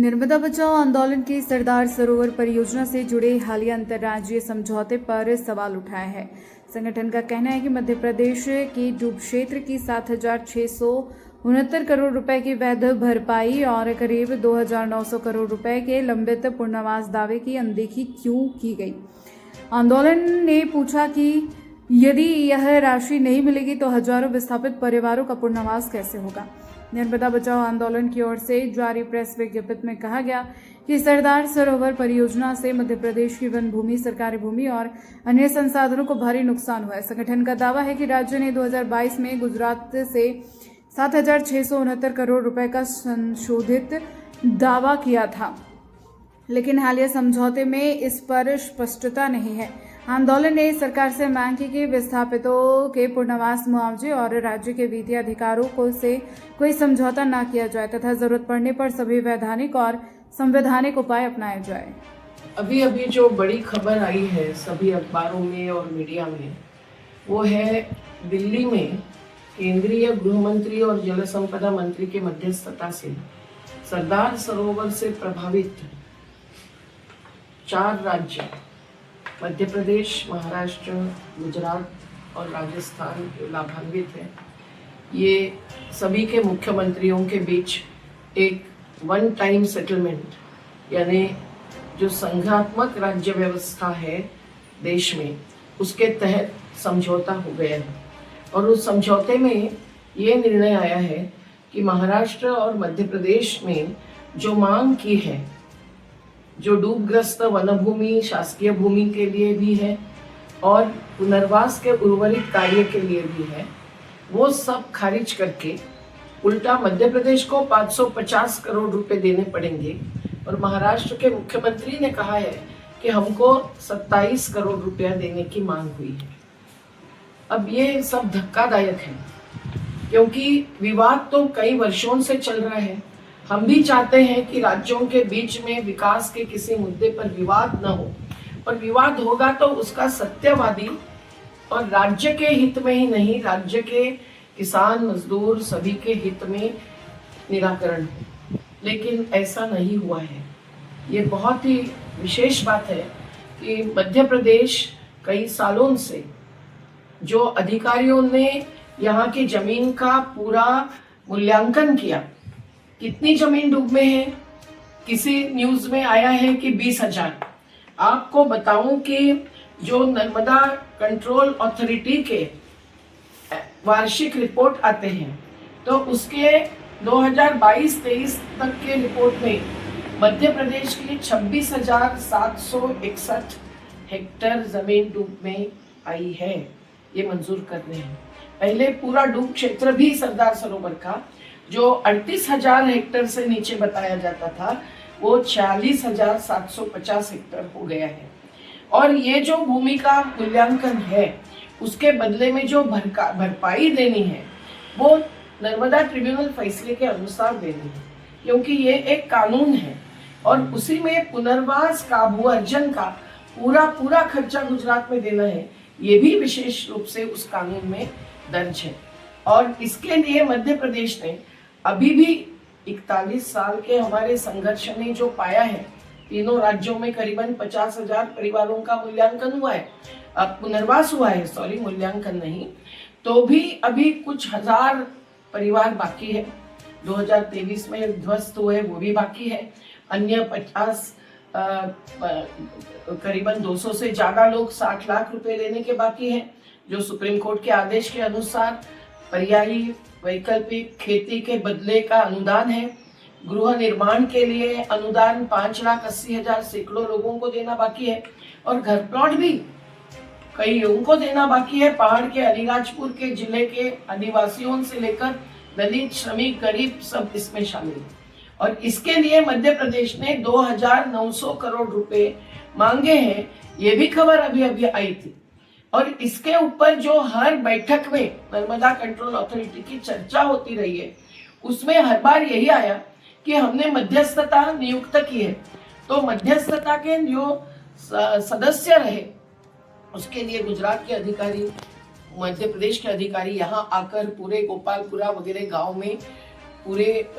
नर्मदा बचाओ आंदोलन की सरदार सरोवर परियोजना से जुड़े हालिया अंतर्राज्यीय समझौते पर सवाल उठाया है। संगठन का कहना है कि मध्य प्रदेश की डूब क्षेत्र की 7,669 करोड़ रुपए की वैध भरपाई और करीब 2,900 करोड़ रुपए के लंबित पुनर्वास दावे की अनदेखी क्यों की गई। आंदोलन ने पूछा कि यदि यह राशि नहीं मिलेगी तो हजारों विस्थापित परिवारों का पुनर्वास कैसे होगा। नर्मदा बचाओ आंदोलन की ओर से जारी प्रेस विज्ञप्ति में कहा गया कि सरदार सरोवर परियोजना से मध्य प्रदेश की वन भूमि, सरकारी भूमि और अन्य संसाधनों को भारी नुकसान हुआ है। संगठन का दावा है कि राज्य ने 2022 में गुजरात से 7,669 करोड़ रुपए का संशोधित दावा किया था, लेकिन हालिया समझौते में इस पर स्पष्टता नहीं है। आंदोलन ने सरकार से मांग की कि विस्थापितों के पुनर्वास, मुआवजे और राज्य के वित्तीय अधिकारों से कोई समझौता न किया जाए तथा जरूरत पड़ने पर सभी वैधानिक और संवैधानिक उपाय अपनाए जाए। अभी अभी जो बड़ी खबर आई है सभी अखबारों में और मीडिया में, वो है दिल्ली में केंद्रीय गृह मंत्री और जल संपदा मंत्री के मध्यस्थता से सरदार सरोवर से प्रभावित 4 राज्य मध्य प्रदेश, महाराष्ट्र, गुजरात और राजस्थान लाभान्वित है। ये सभी के मुख्यमंत्रियों के बीच एक वन टाइम सेटलमेंट यानी जो संघात्मक राज्य व्यवस्था है देश में, उसके तहत समझौता हो गया है। और उस समझौते में ये निर्णय आया है कि महाराष्ट्र और मध्य प्रदेश में जो मांग की है, जो डूबग्रस्त वनभूमि शासकीय भूमि के लिए भी है और पुनर्वास के उर्वरित कार्य के लिए भी है, वो सब खारिज करके उल्टा मध्य प्रदेश को 550 करोड़ रुपए देने पड़ेंगे। और महाराष्ट्र के मुख्यमंत्री ने कहा है कि हमको 27 करोड़ रुपया देने की मांग हुई है। अब ये सब धक्कादायक है क्योंकि विवाद तो कई वर्षों से चल रहा है। हम भी चाहते हैं कि राज्यों के बीच में विकास के किसी मुद्दे पर विवाद न हो, और विवाद होगा तो उसका सत्यवादी और राज्य के हित में ही नहीं, राज्य के किसान, मजदूर सभी के हित में निराकरण हो। लेकिन ऐसा नहीं हुआ है। ये बहुत ही विशेष बात है कि मध्य प्रदेश कई सालों से जो अधिकारियों ने यहाँ की जमीन का पूरा मूल्यांकन किया, कितनी जमीन डूब में है, किसी न्यूज में आया है कि 20,000। आपको बताऊं कि जो नर्मदा कंट्रोल अथॉरिटी के वार्षिक रिपोर्ट आते हैं तो उसके 2022-23 तक के रिपोर्ट में मध्य प्रदेश की 26,761 हेक्टेयर जमीन डूब में आई है। ये मंजूर करने हैं। पहले पूरा डूब क्षेत्र भी सरदार सरोवर का जो 38,000 हेक्टेयर से नीचे बताया जाता था, वो 46,750 हेक्टेयर हो गया है। और ये जो भूमि का मूल्यांकन है, उसके बदले में जो भरपाई देनी है, वो नर्मदा ट्रिब्यूनल फैसले के अनुसार देनी है, क्योंकि ये एक कानून है और उसी में पुनर्वास का, भू अर्जन का पूरा खर्चा गुजरात में देना है। ये भी विशेष रूप से उस कानून में दर्ज है। और इसके लिए मध्य प्रदेश ने अभी भी 41 साल के हमारे संघर्ष ने जो पाया है, तीनों राज्यों में करीबन 50,000 परिवारों का मूल्यांकन हुआ है, पुनर्वास हुआ है, सॉरी मूल्यांकन नहीं, तो भी अभी कुछ हजार परिवार बाकी है। 2023 में ध्वस्त हुए वो भी बाकी है। अन्य 50 करीबन 200 से ज्यादा लोग 60 लाख रुपए देने के बाकी हैं, जो सुप्रीम कोर्ट के आदेश के अनुसार पर्यायी वैकल्पिक खेती के बदले का अनुदान है। गृह निर्माण के लिए अनुदान 5,80,000 सैकड़ों लोगों को देना बाकी है और घर प्लॉट भी कई लोगों को देना बाकी है। पहाड़ के अलीराजपुर के जिले के आदिवासियों से लेकर दलित, श्रमिक, गरीब सब इसमें शामिल है। और इसके लिए मध्य प्रदेश ने 2,900 करोड़ रुपए मांगे हैं। ये भी खबर अभी अभी आई थी। और इसके ऊपर जो हर बैठक में नर्मदा कंट्रोल अथॉरिटी की चर्चा होती रही है, उसमें हर बार यही आया कि हमने मध्यस्थता नियुक्त की है। तो मध्यस्थता के जो सदस्य रहे, उसके लिए गुजरात के अधिकारी, मध्य प्रदेश के अधिकारी यहाँ आकर पूरे गोपालपुरा वगैरह गांव में पूरे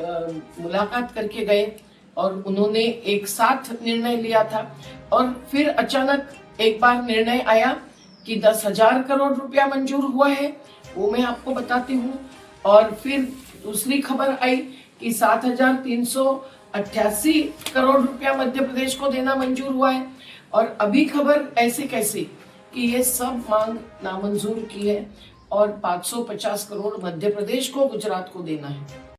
मुलाकात करके गए और उन्होंने एक साथ निर्णय लिया था। और फिर अचानक एक बार निर्णय आया कि 10,000 करोड़ रुपया मंजूर हुआ है, वो मैं आपको बताती हूँ। और फिर दूसरी खबर आई कि 7,388 करोड़ रुपया मध्य प्रदेश को देना मंजूर हुआ है। और अभी खबर ऐसे कैसे कि ये सब मांग नामंजूर की है और 550 करोड़ मध्य प्रदेश को, गुजरात को देना है।